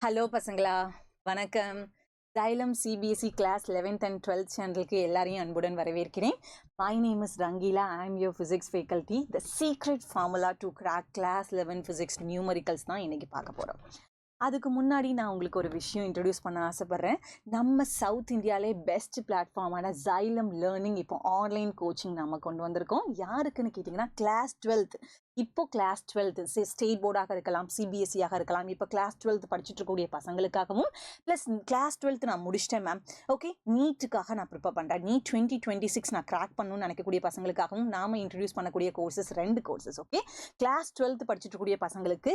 Hello பசங்களா, வணக்கம். Xylem CBSE class 11th and 12th சேனலுக்கு எல்லாரையும் அன்புடன் வரவேற்கிறேன். My name is Rangila. I am your physics faculty. The secret formula to crack class 11 physics numericals தான் இன்னைக்கு பார்க்க போறோம். அதுக்கு முன்னாடி நான் உங்களுக்கு ஒரு விஷயம் இன்ட்ரடியூஸ் பண்ண ஆசைப்பட்றேன். நம்ம சவுத் இந்தியாவிலே பெஸ்ட் பிளாட்ஃபார்மான Xylem லேர்னிங் இப்போ ஆன்லைன் கோச்சிங் நம்ம கொண்டு வந்திருக்கோம். யாருக்குன்னு கேட்டிங்கன்னா கிளாஸ் 12th, இப்போ கிளாஸ் 12th ஸ்டேட் போர்டாக இருக்கலாம், சிபிஎஸ்சியாக இருக்கலாம், இப்போ கிளாஸ் 12th படிச்சுட்டு இருக்கக்கூடிய பசங்களுக்காகவும், ப்ளஸ் கிளாஸ் 12th நான் முடிச்சிட்டேன் மேம், ஓகே நீட்டுக்காக நான் ப்ரிப்பேர் பண்ணுறேன், நீட் 2026 நான் கிராக் பண்ணணும்னு நினைக்கக்கூடிய பசங்களுக்காகவும் நாம் இன்ட்ரடியூஸ் பண்ணக்கூடிய courses 2 courses. Okay, class 12th படிச்சுட்டு இருக்கக்கூடிய பசங்களுக்கு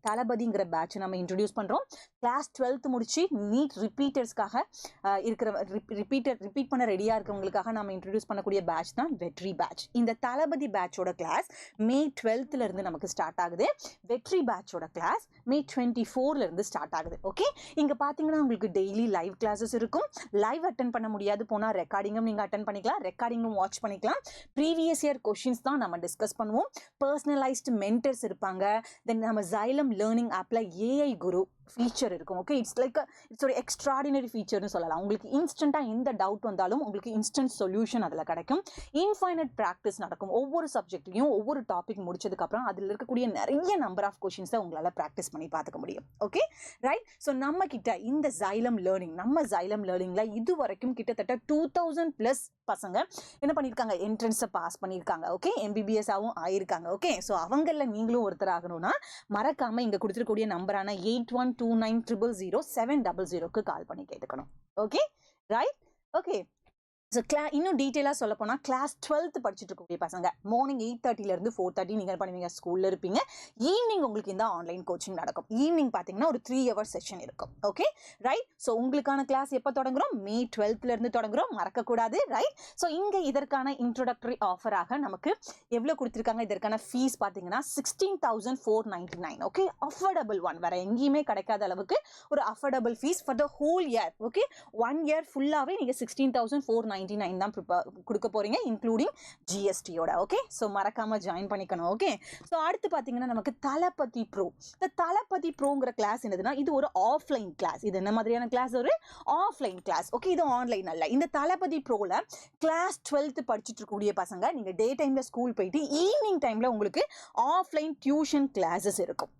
தளபதிங்கிற பேட்ச் நம்ம இன்ட்ரடியூஸ் பண்ணுறோம். கிளாஸ் 12th முடிச்சு நீட் ரிப்பீட்டர்ஸ்க்காக இருக்கிற ரிப்பீட் பண்ண ரெடியாக இருக்கிறவங்களுக்காக நம்ம இன்ட்ரடியூஸ் பண்ணக்கூடிய பேட்ச் தான் வெற்றி பேட்ச். இந்த தளபதி பேட்சோட கிளாஸ் மே 12th இருந்து நமக்கு ஸ்டார்ட் ஆகுது. வெற்றி பேட்சோட கிளாஸ் மே 24th இருந்து ஸ்டார்ட் ஆகுது. ஓகே, இங்கே பார்த்தீங்கன்னா உங்களுக்கு டெய்லி லைவ் கிளாஸஸ் இருக்கும். லைவ் அட்டன் பண்ண முடியாது போனால் ரெக்கார்டிங்கும் நீங்கள் அட்டன் பண்ணிக்கலாம், ரெக்கார்டிங்கும் வாட்ச் பண்ணிக்கலாம். ப்ரீவியஸ் இயர் கொஷின்ஸ் தான் நம்ம டிஸ்கஸ் பண்ணுவோம். பர்சனலைஸ்டு மென்டர்ஸ் இருப்பாங்க. தென் நம்ம Xylem லேர்னிங் ஆப்பில் ஏஐ குரு ஃபீச்சர் இருக்கும். ஓகே, இட்ஸ் ஒரு எக்ஸ்ட்ராடினரி ஃபீச்சர்னு சொல்லலாம். உங்களுக்கு இன்ஸ்டண்ட்டாக எந்த டவுட் வந்தாலும் உங்களுக்கு இன்ஸ்டன்ட் சொல்யூஷன் அதில் கிடைக்கும். இன்ஃபைனட் ப்ராக்டிஸ் நடக்கும். ஒவ்வொரு சப்ஜெக்ட்லையும் ஒவ்வொரு டாபிக் முடிச்சதுக்கப்புறம் அதில் இருக்கக்கூடிய நிறைய நம்பர் ஆஃப் கொஷின்ஸை உங்களால் ப்ராக்டிஸ் பண்ணி பார்த்துக்க முடியும். Okay right. ஸோ நம்ம கிட்ட இந்த Xylem லேர்னிங்கில் இது வரைக்கும் கிட்டத்தட்ட 2000+ பசங்க என்ன பண்ணியிருக்காங்க, என்ட்ரன்ஸை பாஸ் பண்ணியிருக்காங்க. ஓகே, MBBS-ஆகவும் ஆயிருக்காங்க. ஓகே, ஸோ அவங்களில் நீங்களும் ஒருத்தர் ஆகணும்னா மறக்காமல் இங்கே கொடுத்துருக்கூடிய நம்பரான 8129000700க்கு கால் பண்ணி கேட்டுக்கணும். Okay right. ஓகே, ஸோ இன்னும் டீட்டெயிலாக சொல்ல போனால் கிளாஸ் 12th படிச்சுட்டு இருக்கக்கூடிய பசங்க மார்னிங் 8:30 4:30 நீங்கள் பண்ணுவீங்க, ஸ்கூலில் இருப்பீங்க. ஈவினிங் உங்களுக்கு இந்த ஆன்லைன் கோச்சிங் நடக்கும். ஈவினிங் பார்த்தீங்கன்னா ஒரு 3 hour செஷன் இருக்கும். Okay right. ஸோ உங்களுக்கான கிளாஸ் எப்போ தொடங்குறோம், மே 12th தொடங்குறோம், மறக்கக்கூடாது. ரைட். ஸோ இங்கே இதற்கான இன்ட்ரோடக்டரி ஆஃபராக நமக்கு எவ்வளோ கொடுத்துருக்காங்க, இதற்கான ஃபீஸ் பார்த்தீங்கன்னா 16,499. ஓகே, அஃபோர்டபுள் ஒன், வேறு எங்கேயுமே கிடைக்காத அளவுக்கு ஒரு affordable fees for the whole year. Okay, 1 year ஃபுல்லாகவே நீங்கள் 16,499 தான் கொடுக்க போறீங்க, இன்க்ளூடிங் ஜிஎஸ்டியோட. ஓகே, ஸோ மறக்காம ஜாயின் பண்ணிக்கணும். ஓகே, ஸோ அடுத்து பார்த்தீங்கன்னா நமக்கு தளபதி ப்ரோ. இந்த தளபதி ப்ரோங்கிற கிளாஸ் என்னதுன்னா இது ஒரு ஆஃப்லைன் கிளாஸ். இது என்ன மாதிரியான கிளாஸ், ஒரு ஆஃப்லைன் கிளாஸ். ஓகே, இது ஆன்லைன் அல்ல. இந்த தளபதி ப்ரோல கிளாஸ் 12th படிச்சுட்டு இருக்கக்கூடிய பசங்க நீங்கள் டே டைம்ல ஸ்கூல் போயிட்டு ஈவினிங் டைம்ல உங்களுக்கு ஆஃப்லைன் டியூஷன் கிளாஸஸ் இருக்கும்.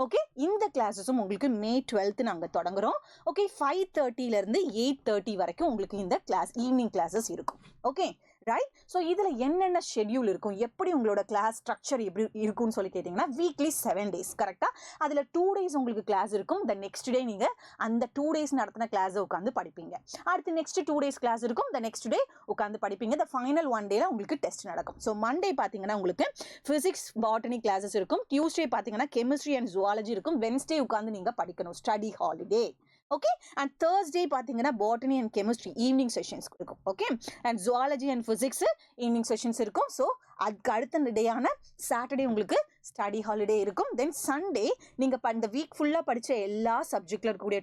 ஓகே, இந்த கிளாஸஸும் உங்களுக்கு மே 12th நாங்கள் தொடங்குறோம். ஓகே, 5:30 8:30 வரைக்கும் உங்களுக்கு இந்த கிளாஸ் ஈவினிங் கிளாஸஸ் இருக்கும். Okay right. ஸோ இதில் என்னென்ன ஷெட்யூல் இருக்கும், எப்படி உங்களோட கிளாஸ் ஸ்ட்ரக்சர் எப்படி இருக்கும்னு சொல்லி கேட்டிங்கன்னா வீக்லி 7 days கரெக்டாக. அதில் 2 days உங்களுக்கு கிளாஸ் இருக்கும். த நெக்ஸ்ட் டே நீங்கள் அந்த 2 days நடத்தின கிளாஸை உட்காந்து படிப்பீங்க. அடுத்து நெக்ஸ்ட் 2 days கிளாஸ் இருக்கும். த நெக்ஸ்ட் டே உட்காந்து படிப்பீங்க. த ஃபைனல் 1 day உங்களுக்கு டெஸ்ட் நடக்கும். ஸோ மண்டே பார்த்தீங்கன்னா உங்களுக்கு ஃபிசிக்ஸ் பாட்டனி கிளாஸஸ் இருக்கும். டியூஸ்டே பார்த்தீங்கன்னா கெமிஸ்ட்ரி அண்ட் ஜுவாலஜி இருக்கும். வென்ஸ்டே உட்காந்து நீங்கள் படிக்கணும், study holiday. Okay, and Thursday பார்த்தீங்கன்னா botany and chemistry evening sessions இருக்கும். Okay, and zoology and physics evening sessions இருக்கும். ஸோ அதுக்கு அடுத்த டேயான சாட்டர்டே உங்களுக்கு ஸ்டடி ஹாலிடே இருக்கும். தென் சண்டே நீங்கள் இந்த வீக் ஃபுல்லாக படித்த எல்லா சப்ஜெக்டில் இருக்கக்கூடிய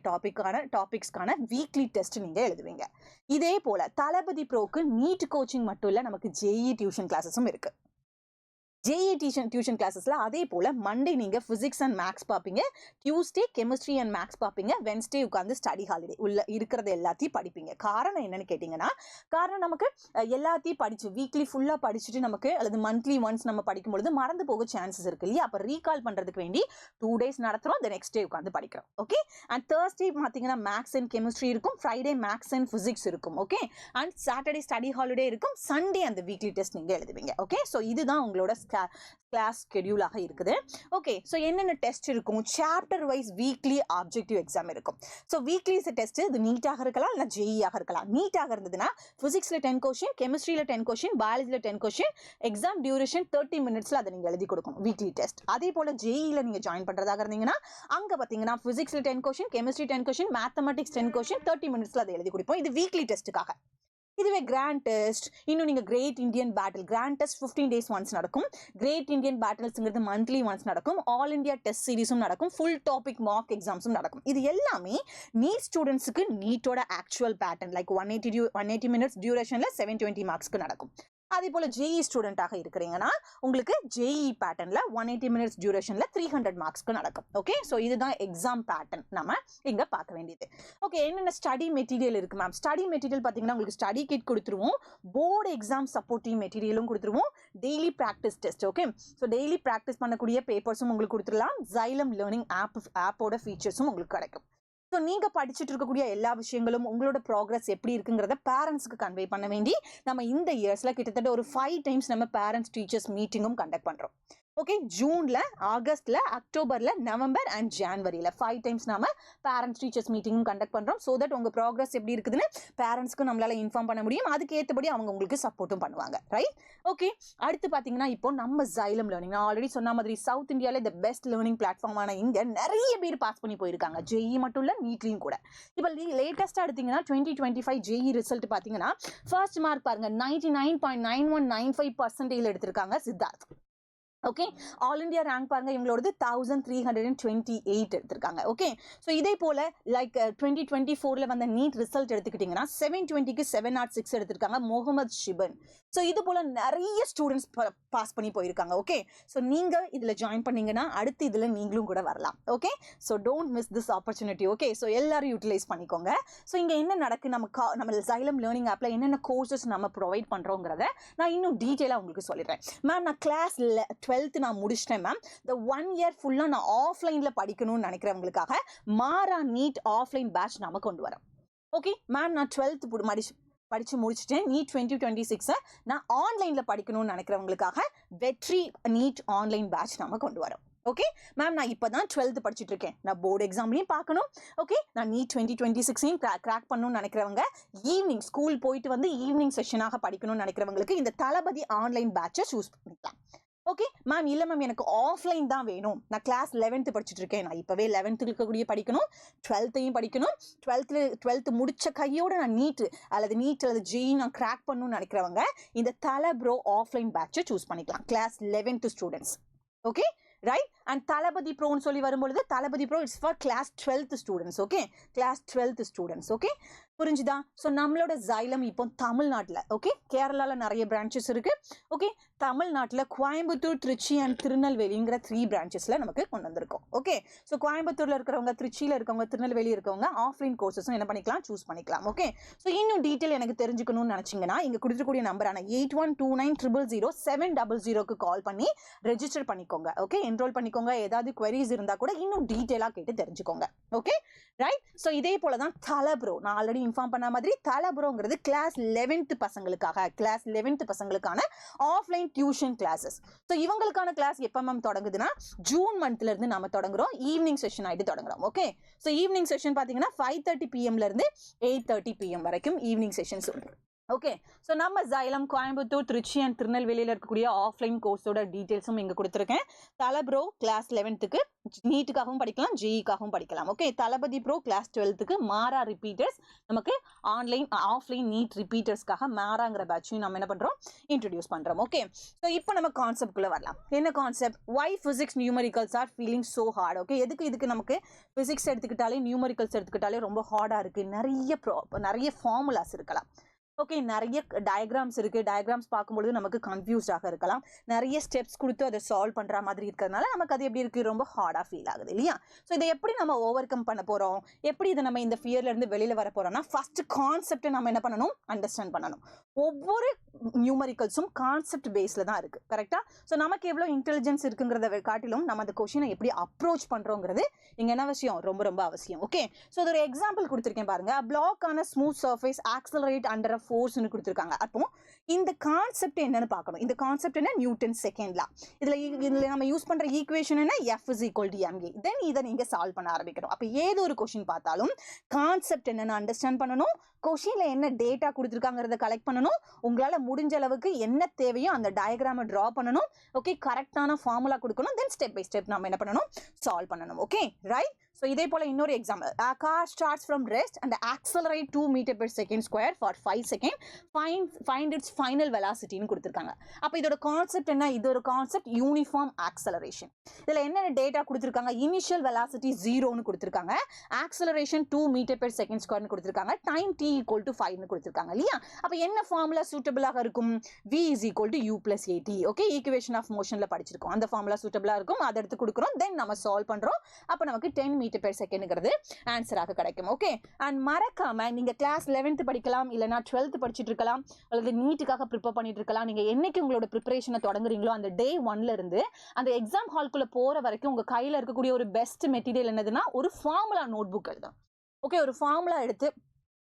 டாபிக்ஸ்க்கான வீக்லி டெஸ்ட் நீங்கள் எழுதுவீங்க. இதே போல் தளபதி ப்ரோக்கு நீட் கோச்சிங் மட்டும் இல்லை, நமக்கு ஜேஇ டியூஷன் கிளாஸஸும் இருக்குது. ஜேஇ டியூஷன் கிளாஸஸில் அதே போல் மண்டே நீங்கள் ஃபிசிக்ஸ் அண்ட் மேக்ஸ் பார்ப்பீங்க, டியூஸ்டே கெமிஸ்ட்ரி அண்ட் மேக்ஸ் பார்ப்பீங்க, வென்ஸ்டே உட்காந்து ஸ்டடி ஹாலிடே உள்ள இருக்கிறத எல்லாத்தையும் படிப்பீங்க. காரணம் என்னன்னு கேட்டிங்கன்னா, காரணம் நமக்கு எல்லாத்தையும் படித்து வீக்லி ஃபுல்லாக படிச்சுட்டு நமக்கு அல்லது மந்த்லி ஒன்ஸ் நம்ம படிக்கும்பொழுது மறந்து போக சான்சஸ் இருக்கு இல்லையா. அப்போ ரீகால் பண்ணுறதுக்கு வேண்டி 2 days நடத்துகிறோம். த நெக்ஸ்ட் டே உட்காந்து படிக்கிறோம். ஓகே, அண்ட் தேர்ஸ்டே பார்த்தீங்கன்னா மேக்ஸ் அண்ட் கெமிஸ்ட்ரி இருக்கும். ஃப்ரைடே மேக்ஸ் அண்ட் ஃபிசிக்ஸ் இருக்கும். Okay, and Saturday study holiday இருக்கும். சண்டே அந்த வீக்லி டெஸ்ட் நீங்கள் எழுதுவீங்க. ஓகே, ஸோ இதுதான் உங்களோட கிளாஸ் ஸ்கெடியூலாக இருக்குது. ஓகே, ஸோ என்னென்ன டெஸ்ட் இருக்கும், chapter wise weekly objective exam இருக்கும். ஸோ வீக்லி டெஸ்ட் இது நீட்டாக இருக்கலாம், இல்லை ஜேஇயாக இருக்கலாம். நீட்டாக இருந்ததுன்னா ஃபிசிக்ஸில் 10 கொஷின், கெமிஸ்ட்ரியில் 10 கொஷின், பயாலஜியில் 10 கொஷின், எக்ஸாம் டியூரேஷன் 30 minutes அதை நீங்கள் எழுதி கொடுக்கணும், வீக்லி டெஸ்ட். அதே போல் ஜேஇயில் நீங்கள் ஜாயின் பண்ணுறதாக இருந்தீங்கன்னா அங்கே பார்த்தீங்கன்னா ஃபிசிக்ஸில் 10 question, chemistry 10 question, mathematics 10 question, 30 minutes அதை எழுதி கொடுப்போம். இது வீக்லி டெஸ்ட்டுக்காக. இதுவே கிராண்ட் டெஸ்ட், இன்னும் நீங்கள் great Indian battle, grand test 15 days once நடக்கும். கிரேட் இந்தியன் பேட்டில்ஸ்ங்கிறது மந்த்லி ஒன்ஸ் நடக்கும். ஆல் இந்தியா டெஸ்ட் சீரிஸும் நடக்கும். ஃபுல் டாபிக் மார்க் எக்ஸாம்ஸும் நடக்கும். இது எல்லாமே நீட் ஸ்டூடெண்ட்ஸுக்கு நீட்டோட ஆக்சுவல் பேட்டர்ன் லைக் 180 minutes டியூரேஷனில் 720 marksக்கு நடக்கும். அதே போல ஜேஇ ஸ்டூடெண்டாக இருக்கிறீங்கன்னா உங்களுக்கு ஜேஇ பேட்டர்ன்ல 180 மினிட்ஸ் டியூரேஷன்ல 300 மார்க்ஸ்க்கு நடக்கும். ஓகே, ஸோ இதுதான் எக்ஸாம் பேட்டர்ன் நம்ம இங்க பார்க்க வேண்டியது. ஓகே, என்னென்ன ஸ்டடி மெட்டீரியல் இருக்கு மேம்? ஸ்டடி மெட்டீரியல் பார்த்தீங்கன்னா உங்களுக்கு ஸ்டடி கிட் கொடுத்துருவோம், போர்டு எக்ஸாம் சப்போர்ட்டிவ் மெட்டீரியலும் கொடுத்துருவோம், daily practice test. Okay, so daily practice பண்ணக்கூடிய பேப்பர்ஸும் உங்களுக்கு கொடுத்துடலாம், Xylem லேர்னிங் ஆப்போட ஃபீச்சர்ஸும் உங்களுக்கு கிடைக்கும். ஸோ நீங்கள் படிச்சுட்டு இருக்கக்கூடிய எல்லா விஷயங்களும் உங்களோட ப்ராக்ரஸ் எப்படி இருக்குங்கிறத பேரண்ட்ஸ்க்கு கன்வே பண்ண வேண்டி நம்ம இந்த இயர்ஸில் கிட்டத்தட்ட ஒரு 5 டைம்ஸ் நம்ம பேரண்ட்ஸ் டீச்சர்ஸ் மீட்டிங்கும் கண்டக்ட் பண்ணுறோம். ஓகே, ஜூன்ல, ஆகஸ்ட்ல, அக்டோபர்ல, நவம்பர் அண்ட் ஜான்வரியில 5 டைம்ஸ் நாம பேரண்ட்ஸ் டீச்சர்ஸ் மீட்டிங்கும் கண்டக்ட் பண்றோம். ஸோ தட் உங்க ப்ராக்ரஸ் எப்படி இருக்குதுன்னு பேரண்ட்ஸ்க்கு நம்மளால இன்ஃபார்ம் பண்ண முடியும். அதுக்கு ஏற்றபடி அவங்க உங்களுக்கு சப்போர்ட்டும் பண்ணுவாங்க. ரைட்? ஓகே, அடுத்து பார்த்தீங்கன்னா இப்போ நம்ம Xylem லேர்னிங், நான் ஆல்ரெடி சொன்ன மாதிரி சவுத் இந்தியாவில் இந்த பெஸ்ட் லேர்னிங் பிளாட்ஃபார்மான இங்க நிறைய பேர் பாஸ் பண்ணி போயிருக்காங்க. ஜேஇ மட்டும் இல்ல, நீட்லையும் கூட. இப்போ லேட்டஸ்டா எடுத்தீங்கன்னா 2025 ஜேஇ ரிசல்ட் பார்த்தீங்கன்னா ஃபர்ஸ்ட் மார்க் பாருங்க 99.9195% எடுத்திருக்காங்க Siddharth. Okay, all India rank பாருங்க இவங்களோடது 1328 எடுத்திருக்காங்க. ஓகே, ஸோ இதே போல லைக் 2024ல வந்த நீட் ரிசல்ட் எடுத்துக்கிட்டிங்கன்னா 720க்கு 706 எடுத்திருக்காங்க முகமது ஷிபன். ஸோ இது போல நிறைய ஸ்டூடெண்ட்ஸ் பாஸ் பண்ணி போயிருக்காங்க. ஓகே, ஸோ நீங்க இதுல ஜாயின் பண்ணீங்கன்னா அடுத்து இதுல நீங்களும் கூட வரலாம். Okay, so don't miss this opportunity. Okay, so எல்லாரும் யூட்டிலைஸ் பண்ணிக்கோங்க. ஸோ இங்க என்ன நடக்கு, நம்ம Xylem லேர்னிங் ஆப்ல என்னென்ன கோர்சஸ் நம்ம ப்ரொவைட் பண்றோங்கிறத நான் இன்னும் டீட்டெயிலா உங்களுக்கு சொல்லிடுறேன். மேம், நான் கிளாஸ் 12th நான் முடிச்சிட்டேன் மேம், இந்த 1 இயர் ஃபுல்லா நான் ஆஃப்லைன்ல படிக்கணும்னு நினைக்கிறவங்களுக்காக மாறா நீட் ஆஃப்லைன் பேட்ச் நாம கொண்டு வரோம். ஓகே மேம், நான் 12th படிச்சு முடிச்சுட்டேன், நீட் 2026 நான் ஆன்லைன்ல படிக்கணும்னு நினைக்கிறவங்களுக்காக வெற்றி நீட் ஆன்லைன் பேட்ச் நாம கொண்டு வரோம். ஓகே மேம், நான் இப்பதான் 12th படிச்சுட்டு இருக்கேன், நான் போர்டு எக்ஸாம்லையும் பார்க்கணும். ஓகே, நான் நீட் 2026 கிராக் பண்ணணும்னு நினைக்கிறவங்க ஈவினிங் ஸ்கூல் போயிட்டு வந்து ஈவினிங் செஷனாக படிக்கணும்னு நினைக்கிறவங்களுக்கு இந்த தளபதி ஆன்லைன் பேட்சை சூஸ் பண்ணிக்கலாம். ஓகே மேம், இல்லை மேம் எனக்கு ஆஃப்லைன் தான் வேணும், நான் கிளாஸ் 11th படிச்சுட்டு இருக்கேன், நான் இப்போவே 11th இருக்கக்கூடிய படிக்கணும், 12th படிக்கணும், 12th முடிச்ச கையோட நான் நீட் அல்லது ஜேஇ நான் கிராக் பண்ணணும்னு நினைக்கிறவங்க இந்த தலப்ரோ ஆஃப்லைன் பேட்சை சூஸ் பண்ணிக்கலாம், class 11th students. Okay right, and Thalapathy ப்ரோன்னு சொல்லி வரும்பொழுது Thalapathy bro it's for class 12th students. Okay, class 12th students. Okay, புரிஞ்சுதா? ஸோ நம்மளோட Xylem இப்போ தமிழ்நாட்டில், ஓகே, கேரளாவில் நிறைய பிரான்ச்சஸ் இருக்கு. ஓகே, தமிழ்நாட்டில் கோயம்புத்தூர், திருச்சி அண்ட் திருநெல்வேலிங்கிற 3 பிரான்ச்சஸ்ல நமக்கு கொண்டு வந்திருக்கோம். ஓகே, ஸோ கோயம்புத்தூர்ல இருக்கிறவங்க, திருச்சியில் இருக்கவங்க, திருநெல்வேலி இருக்கவங்க ஆஃப்லைன் கோர்சஸும் என்ன பண்ணிக்கலாம், சூஸ் பண்ணிக்கலாம். ஓகே, ஸோ இன்னும் டீட்டெயில் எனக்கு தெரிஞ்சுக்கணும்னு நினைச்சீங்கன்னா இங்க கொடுத்துக்கூடிய நம்பரான 8129000700க்கு கால் பண்ணி ரெஜிஸ்டர் பண்ணிக்கோங்க. ஓகே, என்ரோல் பண்ணிக்கோங்க. ஏதாவது குவரிஸ் இருந்தா கூட இன்னும் டீட்டெயிலாக கேட்டு தெரிஞ்சுக்கோங்க. ஓகே ரைட், ஸோ இதே போல தான் தலப்ரோ, நான் ஆல்ரெடி இன்ஃபார்ம் பண்ண மாதிரி தலப்ரோங்கிறது கிளாஸ் 11th பசங்களுக்காக, கிளாஸ் 11th பசங்களுக்கான ஆஃப்லைன் டியூஷன் கிளாஸஸ். ஸோ இவங்களுக்கான கிளாஸ் எப்போ மேம் தொடங்குதுன்னா ஜூன் மந்த்ல இருந்து நம்ம தொடங்குறோம், ஈவினிங் செஷன் ஆகிட்டு தொடங்குறோம். ஓகே, ஸோ ஈவினிங் செஷன் பார்த்தீங்கன்னா 5:30 PM இருந்து 8:30 PM வரைக்கும் ஈவினிங் செஷன்ஸ் உண்டு. ஓகே, ஸோ நம்ம Xylem கோயம்புத்தூர், திருச்சி அண்ட் திருநெல்வேலியில் இருக்கக்கூடிய ஆஃப்லைன் கோர்ஸோட டீட்டெயில்ஸும் இங்கே கொடுத்துருக்கேன். தலப்ரோ கிளாஸ் 11th நீட்டுக்காகவும் படிக்கலாம், ஜேஇக்காகவும் படிக்கலாம். ஓகே, தளபதி ப்ரோ கிளாஸ் 12th மாறா ரிப்பீட்டர்ஸ், நமக்கு ஆஃப்லைன் நீட் ரிப்பீட்டர்ஸ்க்காக மாறாங்கிற பேட்சையும் நம்ம என்ன பண்ணுறோம், இன்ட்ரடியூஸ் பண்ணுறோம். ஓகே, ஸோ இப்போ நம்ம கான்செப்ட்குள்ளே வரலாம். என்ன concept? Why physics numericals are feeling so hard. Okay, இதுக்கு நமக்கு ஃபிசிக்ஸ் எடுத்துக்கிட்டாலே நியூமரிக்கல்ஸ் எடுத்துக்கிட்டாலே ரொம்ப ஹார்டாக இருக்குது, நிறைய ஃபார்முலாஸ் இருக்கலாம். ஓகே, நிறைய டயக்ராம்ஸ் இருக்கு, டயக்ராம்ஸ் பார்க்கும்பொழுது நமக்கு கன்ஃபியூஸ்டாக இருக்கலாம், நிறைய ஸ்டெப்ஸ் கொடுத்து அதை சால்வ் பண்ற மாதிரி இருக்கிறதுனால நமக்கு அது எப்படி இருக்கு, ரொம்ப ஹார்டா ஃபீல் ஆகுது இல்லையா? ஸோ இதை எப்படி நம்ம ஓவர் கம் பண்ண போறோம், எப்படி இதை நம்ம இந்த ஃபியர்ல இருந்து வெளியில வர போறோம்னா ஃபர்ஸ்ட் கான்செப்டை நம்ம என்ன பண்ணணும், அண்டர்ஸ்டாண்ட் பண்ணணும். ஒவ்வொரு நியூமரிக்கல்ஸும் கான்செப்ட் பேஸ்ல தான் இருக்கு, கரெக்டா? ஸோ நமக்கு எவ்வளோ இன்டெலிஜென்ஸ் இருக்குங்கிறத காட்டிலும் நம்ம அந்த கொஸ்டினை எப்படி அப்ரோச் பண்றோங்கிறது இங்க என்ன விஷயம், ரொம்ப ரொம்ப அவசியம். ஓகே, ஸோ இது ஒரு எக்ஸாம்பிள் கொடுத்துருக்கேன் பாருங்க. பிளாக் ஆன ஸ்மூத் சர்ஃபேஸ் ஆக்சலரேட் அண்டர் ஃபோர்ஸ்னு கொடுத்துருக்காங்க. அப்போ இந்த கான்செப்ட் என்னன்னு பார்க்கணும். இந்த கான்செப்ட் என்ன, நியூட்டன் செகண்ட் லா. இதுல நம்ம யூஸ் பண்ற ஈக்குவேஷன் என்ன, F = ma. தென் இதை நீங்க சால்வ் பண்ண ஆரம்பிக்கணும். அப்போ ஏதோ ஒரு கொஸ்டின் பார்த்தாலும் கான்செப்ட் என்னன்னு அண்டர்ஸ்டாண்ட் பண்ணணும், கொஸ்டின்ல என்ன டேட்டா கொடுத்துருக்காங்கிறத கலெக்ட் பண்ணணும், உங்களால முடிஞ்ச அளவுக்கு என்ன தேவையோ அந்த டயக்ராமை டிரா பண்ணணும். ஓகே, கரெக்டான ஃபார்முலா கொடுக்கணும், தென் ஸ்டெப் பை ஸ்டெப் நம்ம என்ன பண்ணணும், சால்வ் பண்ணணும். ஓகே ரைட், ஸோ இதே போல் இன்னொரு example, car starts from rest and accelerate 2 metre per second square for 5 second, find its final வெலாசிட்டின்னு கொடுத்துருக்காங்க. அப்போ இதோட கான்செப்ட் என்ன? இது ஒரு கான்செப்ட் யூனிஃபார்ம் ஆக்சலரேஷன். இதில் என்னென்ன டேட்டா கொடுத்துருக்காங்க? இனிஷியல் வெலாசிட்டி 0ன்னு கொடுத்துருக்காங்க, ஆக்சலரேஷன் 2 மீட்டர் பெர் செகண்ட் ஸ்கொயர்னு கொடுத்துருக்காங்க, டைம் t ஈக்குவல் டு 5ன்னு கொடுத்துருக்காங்க இல்லையா? அப்போ என்ன ஃபார்முலா சூட்டபிளாக இருக்கும்? v is equal to u plus at. Okay, equation of மோஷனில் படிச்சிருக்கோம், அந்த ஃபார்முலா சூட்டபிளாக இருக்கும், அதை எடுத்து கொடுக்குறோம், தென் நம்ம சால்வ் பண்ணுறோம். அப்போ நமக்கு 10 மீட்டர் பெர் செகண்ட்ங்கிறது ஆன்சராக கிடைக்கும். ஓகே, அண்ட் மறக்காம நீங்க கிளாஸ் 11th படிக்கலாம், இல்லைனா 12th படிச்சுட்டு இருக்கலாம், அல்லது நீட்டுக்காக ப்ரிப்பேர் பண்ணிட்டு இருக்கலாம். நீங்க என்னைக்கு உங்களோட ப்ரிப்பரேஷனை தொடங்குறீங்களோ அந்த டே 1ல இருந்து அந்த எக்ஸாம் ஹால்குள்ள போற வரைக்கும் உங்க கையில இருக்கக்கூடிய ஒரு பெஸ்ட் மெட்டீரியல் என்னதுன்னா ஒரு ஃபார்முலா நோட் புக் எழுதும். ஓகே, ஒரு ஃபார்முலா எடுத்து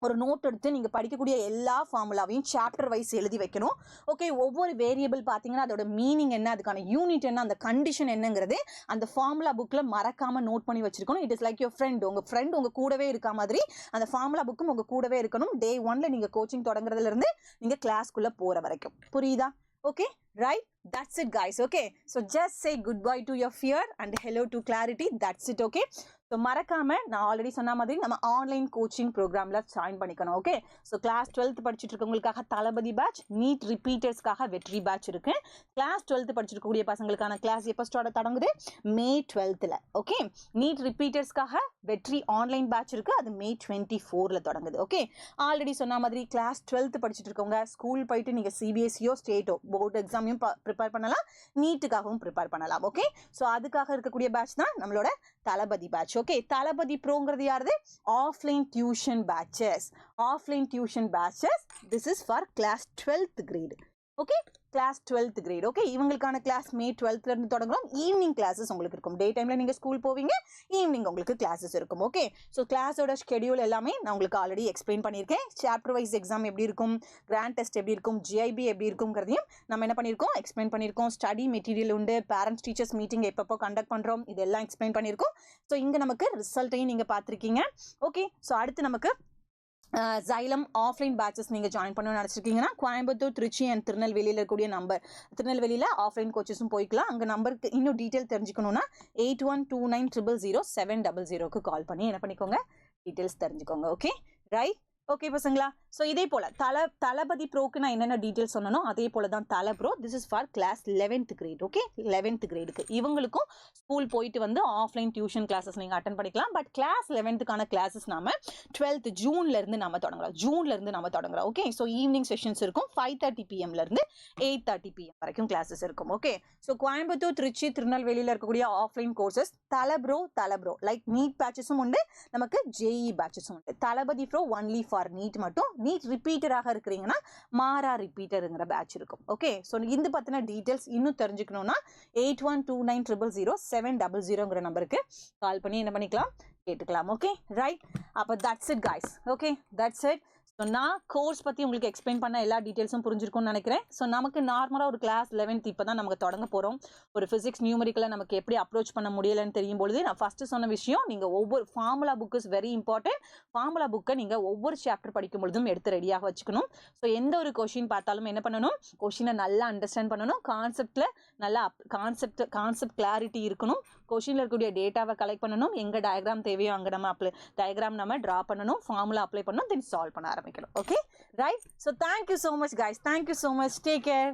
ஒரு நோட் எடுத்து நீங்கள் படிக்கக்கூடிய எல்லா ஃபார்முலாவையும் சாப்டர் வைஸ் எழுதி வைக்கணும். ஓகே, ஒவ்வொரு வேரியபிள் பார்த்தீங்கன்னா அதோட மீனிங் என்ன, அதுக்கான யூனிட் என்ன, அந்த கண்டிஷன் என்னங்கிறது அந்த ஃபார்முலா புக்கில் மறக்காமல் நோட் பண்ணி வச்சிருக்கணும். It is like your friend, உங்கள் ஃப்ரெண்ட் உங்கள் கூடவே இருக்க மாதிரி அந்த ஃபார்முலா புக்கும் உங்கள் கூடவே இருக்கணும். டே 1ல நீங்கள் கோச்சிங் தொடங்குறதுலேருந்து நீங்கள் கிளாஸ்க்குள்ளே போகிற வரைக்கும். புரியுதா? Okay, right? That's it guys. Okay, so just say goodbye to your fear and hello to clarity. That's it. Okay, so மறக்காம நான் ஆல்ரெடி சொன்ன மாதிரி நம்ம ஆன்லைன் கோச்சிங் ப்ரோக்ராம்ல ஜாயின் பண்ணிக்கணும். ஓகே, ஸோ கிளாஸ் 12th படிச்சுட்டு இருக்கவங்களுக்காக தளபதி பேட்ச், நீட் ரிப்பீட்டர்ஸ்க்காக வெற்றி batch இருக்கு. கிளாஸ் 12th படிச்சிருக்கக்கூடிய பசங்களுக்கான கிளாஸ் எப்போ ஸ்டார்ட் தொடங்குது? மே 12th. ஓகே, நீட் ரிப்பீட்டர்ஸ்க்காக வெற்றி ஆன்லைன் பேட்ச் இருக்கு, அது மே 24ல தொடங்குது. ஓகே, ஆல்ரெடி சொன்ன மாதிரி கிளாஸ் 12th படிச்சுட்டு இருக்கவங்க ஸ்கூல் போயிட்டு நீங்க சிபிஎஸ்சியோ ஸ்டேட்டோ போர்டு எக்ஸாமையும் ப்ரிப்பேர் பண்ணலாம், நீட்டுக்காகவும் ப்ரிப்பேர் பண்ணலாம். ஓகே, ஸோ அதுக்காக இருக்கக்கூடிய பேட்ச் தான் நம்மளோட தளபதி பேட்ச். ஓகே, தளபதி ப்ரோங்கிறது யாரு? Offline tuition batches. Offline tuition batches, this is for class 12th grade. Okay, class 12th grade. Okay, இவங்களுக்கான கிளாஸ் மே 12th இருந்து தொடங்குறோம். ஈவினிங் கிளாஸஸ் உங்களுக்கு இருக்கும். டே டைம்ல நீங்க ஸ்கூல் போவீங்க, ஈவினிங் உங்களுக்கு கிளாஸஸ் இருக்கும். ஓகே, ஸோ கிளாஸோட ஷெடியூல் எல்லாமே நான் உங்களுக்கு ஆல்ரெடி எக்ஸ்பிளைன் பண்ணியிருக்கேன். சாப்டர் வைஸ் எக்ஸாம் எப்படி இருக்கும், கிராண்ட் டெஸ்ட் எப்படி இருக்கும், ஜிஐபி எப்படி இருக்குங்கிறதையும் நம்ம என்ன பண்ணியிருக்கோம், எக்ஸ்பிளைன் பண்ணியிருக்கோம். ஸ்டடி மெட்டீரியல் உண்டு, பேரண்ட்ஸ் டீச்சர்ஸ் மீட்டிங் எப்பப்போ கண்டக்ட் பண்ணுறோம், இதெல்லாம் எக்ஸ்பிளைன் பண்ணியிருக்கோம். ஸோ இங்கே நமக்கு ரிசல்ட்டையும் நீங்கள் பார்த்துருக்கீங்க. ஓகே, ஸோ அடுத்து நமக்கு ஜைலம் ஆஃப்லைன் பேட்சஸ் நீங்கள் ஜாயின் பண்ணணும்னு நினச்சிருக்கீங்கன்னா கோயம்புத்தூர், திருச்சி அண்ட் திருநெல்வேலியில் இருக்கக்கூடிய நம்பர், திருநெல்வேலியில் ஆஃப்லைன் கோச்சஸும் போய்க்கலாம். அங்கே நம்பருக்கு இன்னும் டீட்டெயில் தெரிஞ்சுக்கணுன்னா 8129000700க்கு கால் பண்ணி என்ன பண்ணிக்கோங்க, டீட்டெயில்ஸ் தெரிஞ்சுக்கோங்க. Okay, right? ஓகே பசங்களா, ஸோ இதே போல் தளபதி ப்ரோக்கு நான் என்னென்ன டீட்டெயில்ஸ் சொன்னனோ அதே போல் தான் Thalai bro. This is for class 11th grade. Okay, 11th கிரேடுக்கு இவங்களுக்கும் ஸ்கூல் போயிட்டு வந்து ஆஃப்லைன் டியூஷன் கிளாஸஸ் நீங்கள் அட்டன் பண்ணிக்கலாம். பட் கிளாஸ் 11th கிளாஸஸ் நாம 12th ஜூன்லேருந்து நம்ம தொடங்குறோம். ஓகே, ஸோ ஈவினிங் செஷன்ஸ் இருக்கும். 5:30 PM-லேருந்து 8:30 PM வரைக்கும் கிளாஸஸ் இருக்கும். ஓகே, ஸோ கோயம்புத்தூர், திருச்சி, திருநெல்வேலியில் இருக்கக்கூடிய offline courses Thalai bro like NEET பேட்சஸும் உண்டு, நமக்கு ஜேஇ பேட்சஸும் உண்டு. Thalapathy bro only for NEET மட்டும். நீட் ரிப்பீட்டராக இருக்கிறீங்கன்னா மாரா ரிப்பீட்டருங்கிற பேட்ச் இருக்கும். ஓகே, ஸோ இந்த பற்றின டீட்டெயில்ஸ் இன்னும் தெரிஞ்சுக்கணும்னா 8129000700ங்கிற நம்பருக்கு கால் பண்ணி என்ன பண்ணிக்கலாம், கேட்டுக்கலாம். Okay, right? அப்போ that's it guys. Okay, that's it. So நான் கோர்ஸ் பற்றி உங்களுக்கு எக்ஸ்பிளைன் பண்ண எல்லா டீட்டெயில்ஸும் புரிஞ்சிருக்கும்னு நினைக்கிறேன். ஸோ நமக்கு நார்மலாக ஒரு கிளாஸ் 11th இப்போ தான் நமக்கு தொடங்க போகிறோம். ஒரு ஃபிசிக்ஸ் நியூமரிக்கலை நமக்கு எப்படி அப்ரோச் பண்ண முடியலைன்னு தெரியும் பொழுது நான் ஃபஸ்ட்டு சொன்ன விஷயம், நீங்கள் ஒவ்வொரு formula book is very important. Formula புக்கை நீங்கள் ஒவ்வொரு சாப்டர் படிக்கும் பொழுதும் எடுத்து ரெடியாக வச்சுக்கணும். ஸோ எந்த ஒரு கொஷின் பார்த்தாலும் என்ன பண்ணணும், கொஷினை நல்லா அண்டர்ஸ்டாண்ட் பண்ணணும். கான்செப்டில் நல்லா கான்செப்ட் கிளாரிட்டி இருக்கணும். கொஷினில் இருக்கக்கூடிய டேட்டாவை கலெக்ட் பண்ணணும். எங்கே டயக்ராம் தேவையோ அங்கே நம்ம டயக்ராம் நம்ம ட்ரா பண்ணணும், ஃபார்முலா அப்ளை பண்ணணும், தென் சால்வ் பண்ண ஆரம்பிக்கணும். Okay, right? So thank you so much guys, thank you so much, take care.